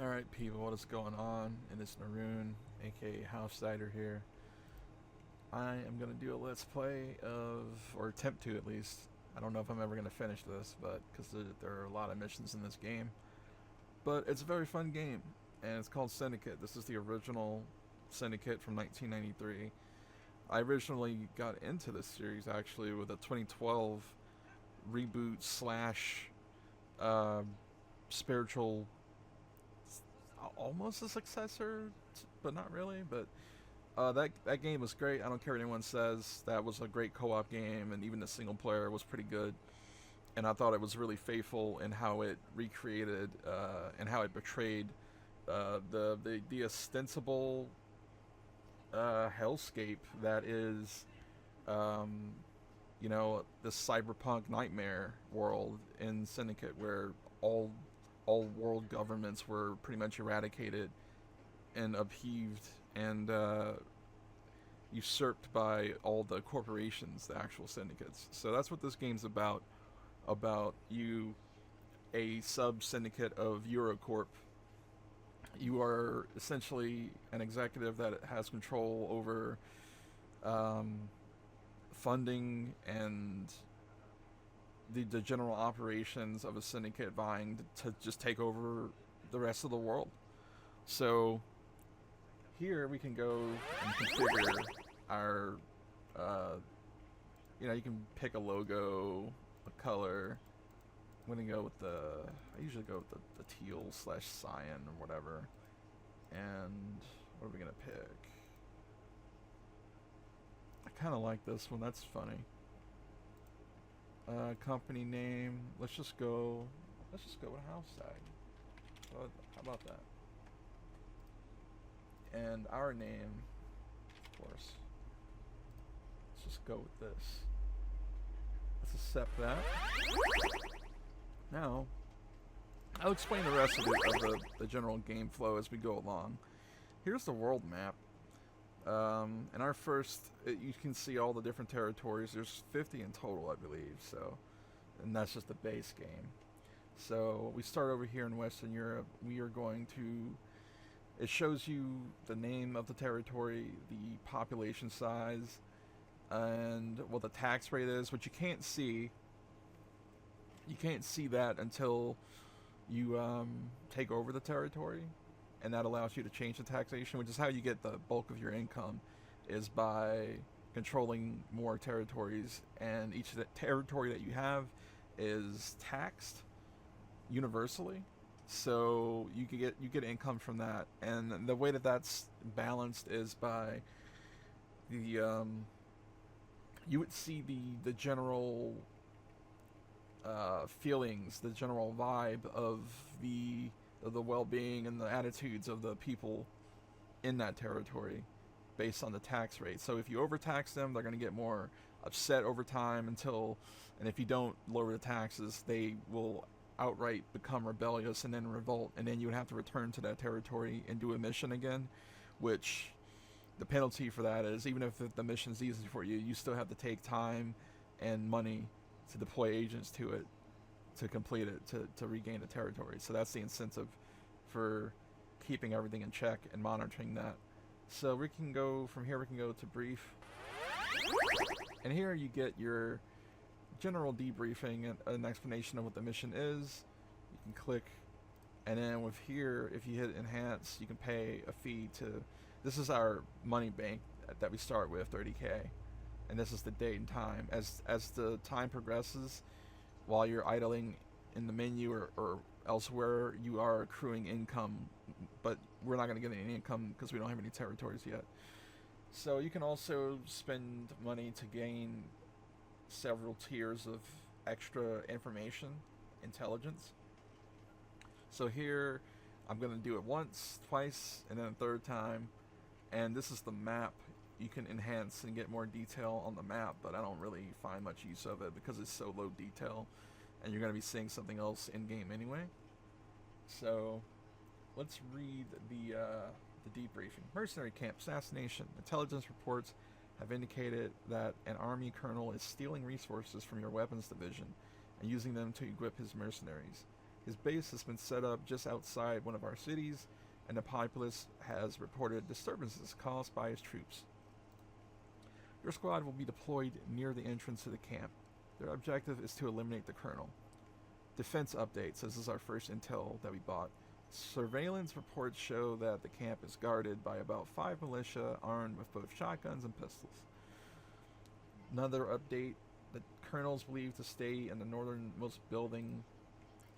Alright people, what is going on? It is Naroon, aka Housesider here. I am going to do a let's play of, or attempt to at least. I don't know if I'm ever going to finish this, but because there are a lot of missions in this game. But it's a very fun game, and it's called Syndicate. This is the original Syndicate from 1993. I originally got into this series actually with a 2012 reboot slash uh, spiritual, almost a successor, but not really. But that game was great. I don't care what anyone says. That was a great co-op game, and even the single player was pretty good. And I thought it was really faithful in how it recreated and how it portrayed the ostensible hellscape that is, um, the cyberpunk nightmare world in Syndicate, where all world governments were pretty much eradicated and upheaved and usurped by all the corporations, the actual syndicates. So that's what this game's about. About you, a sub syndicate of Eurocorp. You are essentially an executive that has control over um, funding and the general operations of a syndicate vying to just take over the rest of the world. So here we can go and configure our, uh, you can pick a logo, a color. I'm gonna go with I usually go with the teal slash cyan or whatever. And what are we gonna pick? I kind of like this one. That's funny. Company name. Let's just go with house tag. How about that? And our name, of course. Let's just go with this. Let's accept that. Now, I'll explain the rest of the general game flow as we go along. Here's the world map. And our first, you can see all the different territories. There's 50 in total, I believe. So, and that's just the base game. So we start over here in Western Europe. We are going to. It shows you the name of the territory, the population size, and what the tax rate is, which you can't see. You can't see that until you take over the territory, and that allows you to change the taxation, which is how you get the bulk of your income, is by controlling more territories, and each territory that you have is taxed universally. So you get income from that, and the way that that's balanced is by the you would see the general feelings, the general vibe of the well-being and the attitudes of the people in that territory based on the tax rate. So if you overtax them, they're going to get more upset over time and if you don't lower the taxes, they will outright become rebellious and then revolt, and then you would have to return to that territory and do a mission again, which the penalty for that is, even if the mission's easy for you, you still have to take time and money to deploy agents to it to complete it, to regain the territory. So that's the incentive for keeping everything in check and monitoring that. So we can go from here, we can go to brief. And here you get your general debriefing and an explanation of what the mission is. You can click, and then with here, if you hit enhance, you can pay a fee to. This is our money bank that we start with, 30k, and this is the date and time. As the time progresses, while you're idling in the menu or elsewhere, you are accruing income, but we're not going to get any income because we don't have any territories yet. So you can also spend money to gain several tiers of extra information, intelligence. So here, I'm going to do it once, twice, and then a third time. And this is the map. You can enhance and get more detail on the map, but I don't really find much use of it because it's so low detail, and you're going to be seeing something else in-game anyway. So let's read the debriefing. Mercenary camp assassination. Intelligence reports have indicated that an army colonel is stealing resources from your weapons division and using them to equip his mercenaries. His base has been set up just outside one of our cities, and the populace has reported disturbances caused by his troops. Your squad will be deployed near the entrance to the camp. Their objective is to eliminate the colonel. Defense updates. This is our first intel that we bought. Surveillance reports show that the camp is guarded by about 5 militia armed with both shotguns and pistols. Another update. The colonel is believed to stay in the northernmost building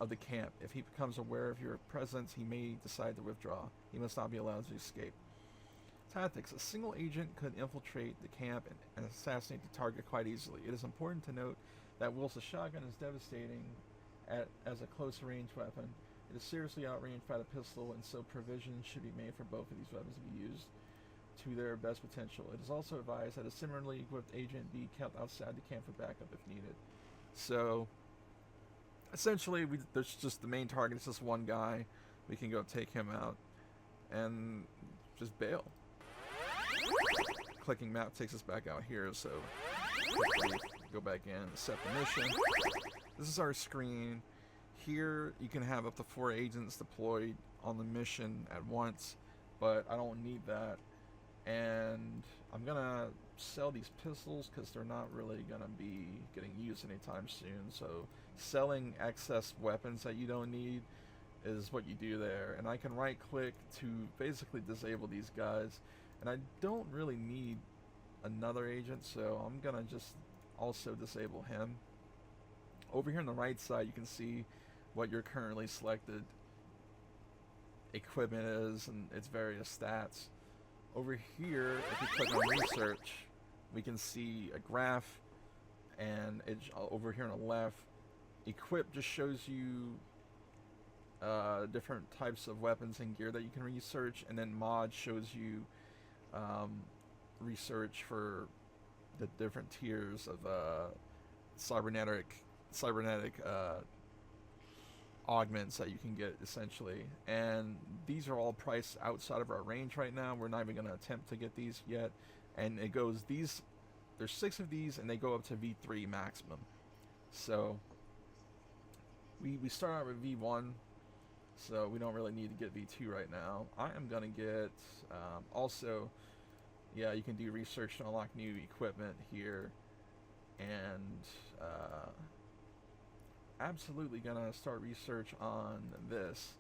of the camp. If he becomes aware of your presence, he may decide to withdraw. He must not be allowed to escape. Tactics. A single agent could infiltrate the camp and assassinate the target quite easily. It is important to note that whilst a shotgun is devastating as a close-range weapon, it is seriously outranged by the pistol, and so provisions should be made for both of these weapons to be used to their best potential. It is also advised that a similarly equipped agent be kept outside the camp for backup if needed. So, essentially, there's just the main target is just one guy. We can go take him out and just bail. Clicking map takes us back out here, so quickly go back in, set the mission. This is our screen. Here you can have up to 4 agents deployed on the mission at once, but I don't need that. And I'm gonna sell these pistols because they're not really gonna be getting used anytime soon. So selling excess weapons that you don't need is what you do there. And I can right click to basically disable these guys, and I don't really need another agent, so I'm gonna just also disable him. Over here on the right side you can see what your currently selected equipment is and its various stats. Over here, if you click on research, we can see a graph, and over here on the left, equip just shows you different types of weapons and gear that you can research, and then mod shows you research for the different tiers of cybernetic augments that you can get, essentially. And these are all priced outside of our range right now. We're not even going to attempt to get these yet. And it goes, there's 6 of these, and they go up to V3 maximum. So we start out with V1, so we don't really need to get V2 right now. I am going to get also, yeah, you can do research to unlock new equipment here, and absolutely gonna start research on this,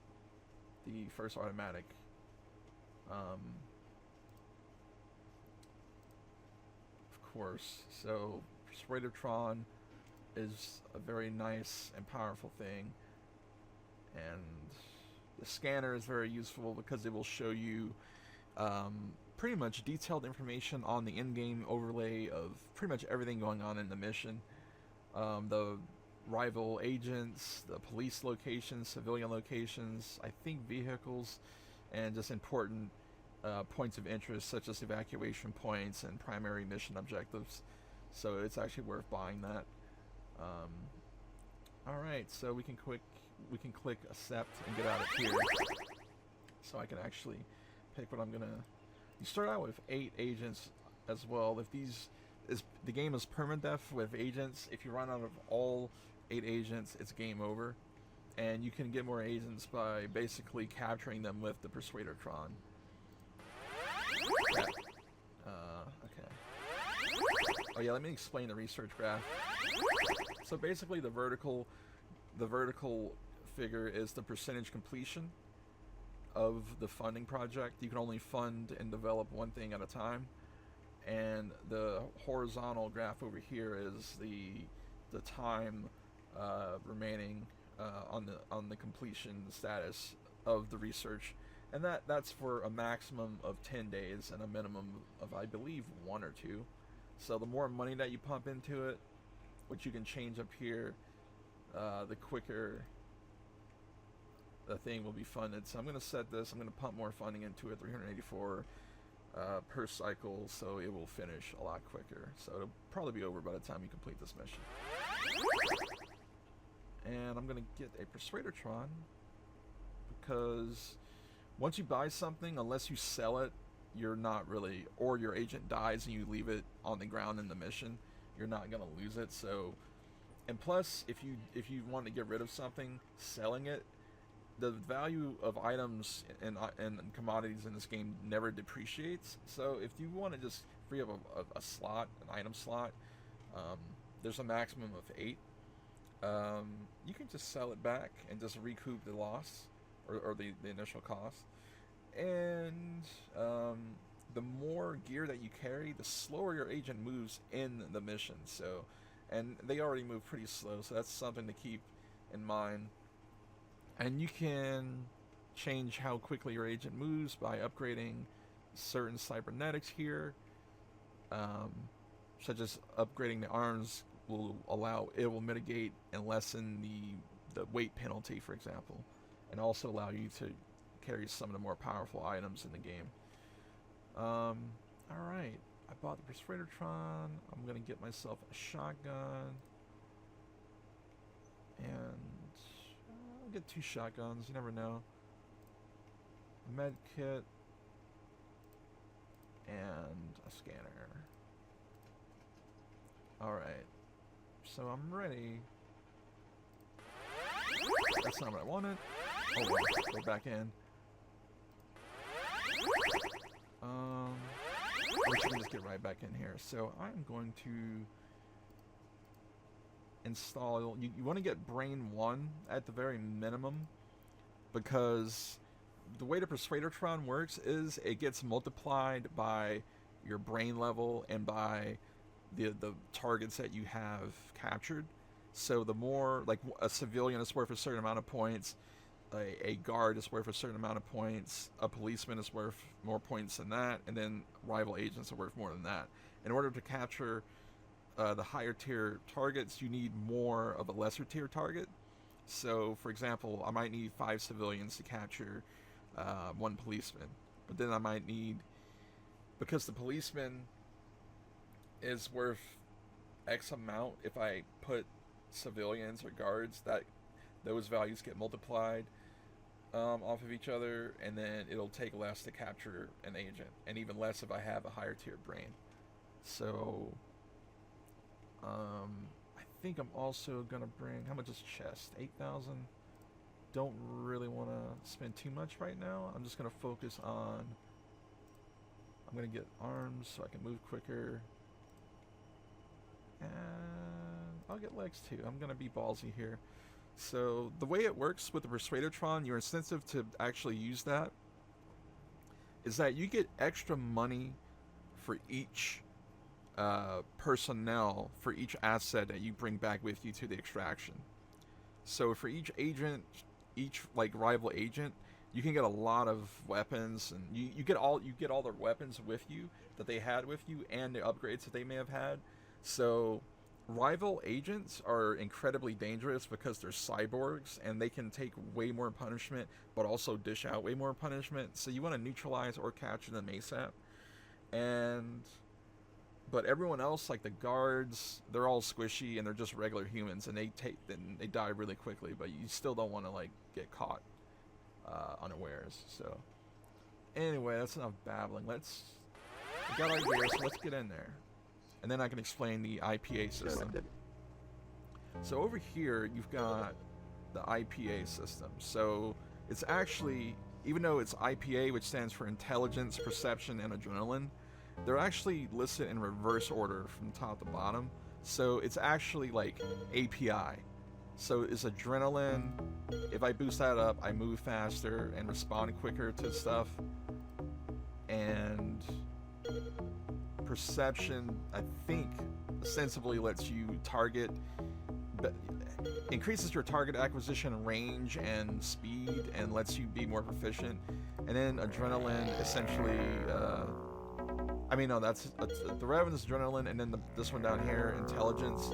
the first automatic. Of course, so Persuadertron is a very nice and powerful thing, and the scanner is very useful because it will show you pretty much detailed information on the in-game overlay of pretty much everything going on in the mission. The rival agents, the police locations, civilian locations, I think vehicles, and just important points of interest such as evacuation points and primary mission objectives. So it's actually worth buying that. Alright, so we can click accept and get out of here. So I can actually pick what I'm gonna. You start out with 8 agents as well. If the game is permadeath with agents, if you run out of all 8 agents, it's game over, and you can get more agents by basically capturing them with the Persuadertron. Yeah. Okay. Oh yeah, let me explain the research graph. So basically, the vertical figure is the percentage completion of the funding project. You can only fund and develop one thing at a time, and the horizontal graph over here is the time remaining on the completion status of the research, and that's for a maximum of 10 days and a minimum of, I believe, 1 or 2. So the more money that you pump into it, which you can change up here, the quicker the thing will be funded. So I'm going to set this, I'm going to pump more funding into it, 384 per cycle, so it will finish a lot quicker. So it'll probably be over by the time you complete this mission. And I'm going to get a Persuadertron, because once you buy something, unless you sell it, you're not really, or your agent dies and you leave it on the ground in the mission, you're not going to lose it. So And plus, if you want to get rid of something, selling it, the value of items and commodities in this game never depreciates. So if you want to just free up a slot, an item slot, um, there's a maximum of 8. You can just sell it back and just recoup the loss or the initial cost. And the more gear that you carry, the slower your agent moves in the mission. So, and they already move pretty slow, so that's something to keep in mind. And you can change how quickly your agent moves by upgrading certain cybernetics here, um, such as upgrading the arms will mitigate and lessen the weight penalty, for example, and also allow you to carry some of the more powerful items in the game. All right, I bought the Persuadertron. I'm gonna get myself a shotgun, and I'll get 2 shotguns. You never know. Med kit and a scanner. All right, so I'm ready. That's not what I wanted. Oh, wait, go back in. We should just get right back in here. So I'm going to install. You want to get Brain 1 at the very minimum, because the way the Persuadertron works is it gets multiplied by your brain level and by the targets that you have captured. So the more, like, a civilian is worth a certain amount of points, a guard is worth a certain amount of points, a policeman is worth more points than that, and then rival agents are worth more than that. In order to capture the higher tier targets, you need more of a lesser tier target. So, for example, I might need 5 civilians to capture 1 policeman, but then I might need, because the policeman is worth X amount, if I put civilians or guards, that those values get multiplied off of each other, and then it'll take less to capture an agent, and even less if I have a higher tier brain. So I think I'm also gonna bring, how much is chest? 8,000. Don't really want to spend too much right now. I'm just gonna focus on, I'm gonna get arms so I can move quicker, and I'll get legs too. I'm gonna be ballsy here. So the way it works with the Persuadertron, your incentive to actually use that is that you get extra money for each personnel, for each asset that you bring back with you to the extraction. So for each agent, each like rival agent, you can get a lot of weapons, and you get all their weapons with you that they had with you, and the upgrades that they may have had. So rival agents are incredibly dangerous because they're cyborgs, and they can take way more punishment but also dish out way more punishment. So you want to neutralize or capture them ASAP. But everyone else, like the guards, they're all squishy and they're just regular humans, and they die really quickly, but you still don't want to like get caught unawares. So anyway, that's enough babbling. We got our gear, so let's get in there. And then I can explain the IPA system. So over here, you've got the IPA system. So it's actually, even though it's IPA, which stands for Intelligence, Perception, and Adrenaline, they're actually listed in reverse order from top to bottom. So it's actually like API. So it's Adrenaline. If I boost that up, I move faster and respond quicker to stuff. And Perception, I think, ostensibly lets you target, increases your target acquisition range and speed, and lets you be more proficient. And then Adrenaline essentially, that's the red one is Adrenaline, and then this one down here, Intelligence.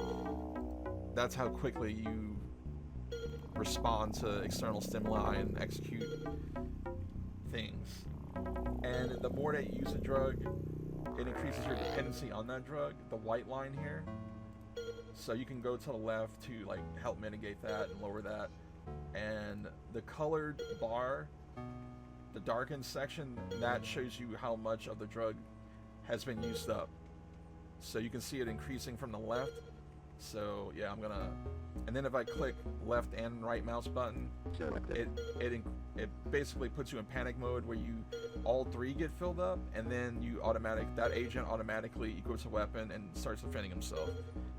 That's how quickly you respond to external stimuli and execute things. And the more that you use a drug, it increases your dependency on that drug, the white line here. So you can go to the left to like help mitigate that and lower that. And the colored bar, the darkened section, that shows you how much of the drug has been used up. So you can see it increasing from the left So yeah, I'm gonna, and then if I click left and right mouse button, it basically puts you in panic mode where you all three get filled up, and then that agent automatically equips a weapon and starts defending himself.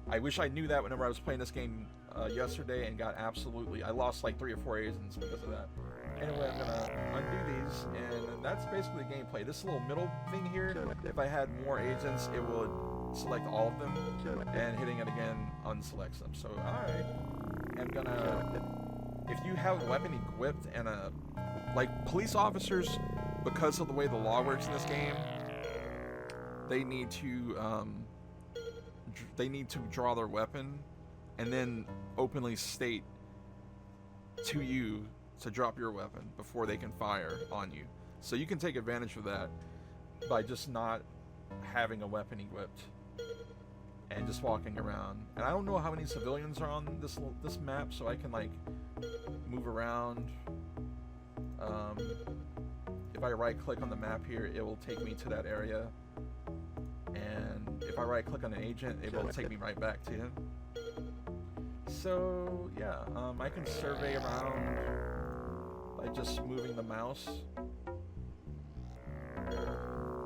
I wish I knew that whenever I was playing this game yesterday, and I lost like 3 or 4 agents because of that. Anyway, I'm gonna undo these, and that's basically the gameplay. This little middle thing here, if I had more agents, it would select all of them, and hitting it again unselects them. So I am gonna, if you have a weapon equipped and like police officers, because of the way the law works in this game, they need to draw their weapon and then openly state to you to drop your weapon before they can fire on you. So you can take advantage of that by just not having a weapon equipped and just walking around. And I don't know how many civilians are on this map, so I can like move around. If I right click on the map here, it will take me to that area, and if I right click on an agent, it will take me right back to him. So yeah, I can survey around by just moving the mouse,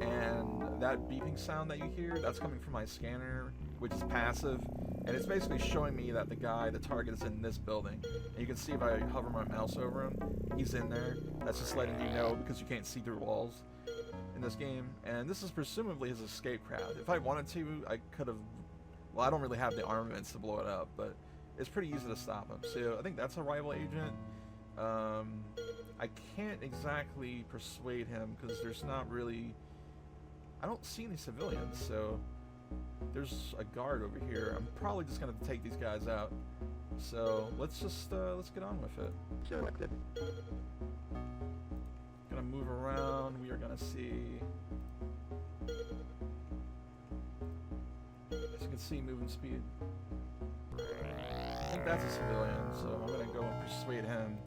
and that beeping sound that you hear, that's coming from my scanner, which is passive, and it's basically showing me that the target is in this building. And you can see if I hover my mouse over him, he's in there. That's just letting you know, because you can't see through walls in this game. And this is presumably his escape path. If I wanted to, I could have, well, I don't really have the armaments to blow it up, but it's pretty easy to stop him. So I think that's a rival agent. I can't exactly persuade him because there's not really, I don't see any civilians, so there's a guard over here. I'm probably just gonna take these guys out. So let's get on with it. Gonna move around. We are gonna see, as you can see, moving speed. I think that's a civilian, so I'm gonna go and persuade him.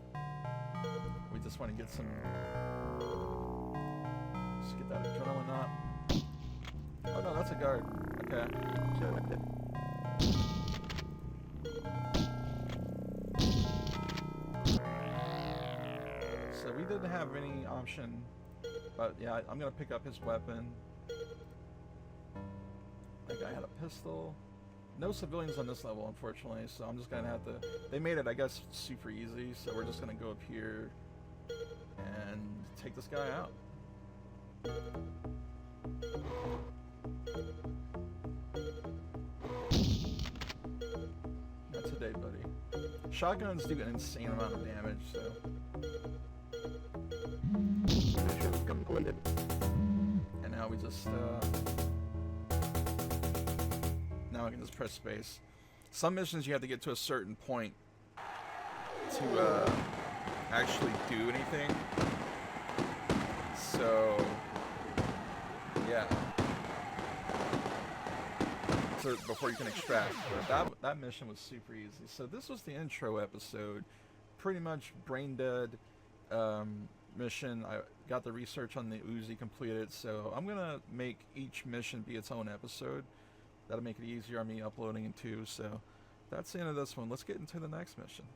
We just want to get some, just get that adrenaline up. Oh no, that's a guard. Okay. So we didn't have any option, but yeah, I'm gonna pick up his weapon. That guy had a pistol. No civilians on this level, unfortunately, so I'm just gonna have to, they made it, I guess, super easy, so we're just gonna go up here and take this guy out. That's a day, buddy. Shotguns do an insane amount of damage, so. And now we just, now I can just press space. Some missions you have to get to a certain point to actually do anything. So yeah. So before you can extract. But that mission was super easy. So this was the intro episode. Pretty much brain dead mission. I got the research on the Uzi completed, so I'm gonna make each mission be its own episode. That'll make it easier on me uploading it too. So that's the end of this one. Let's get into the next mission.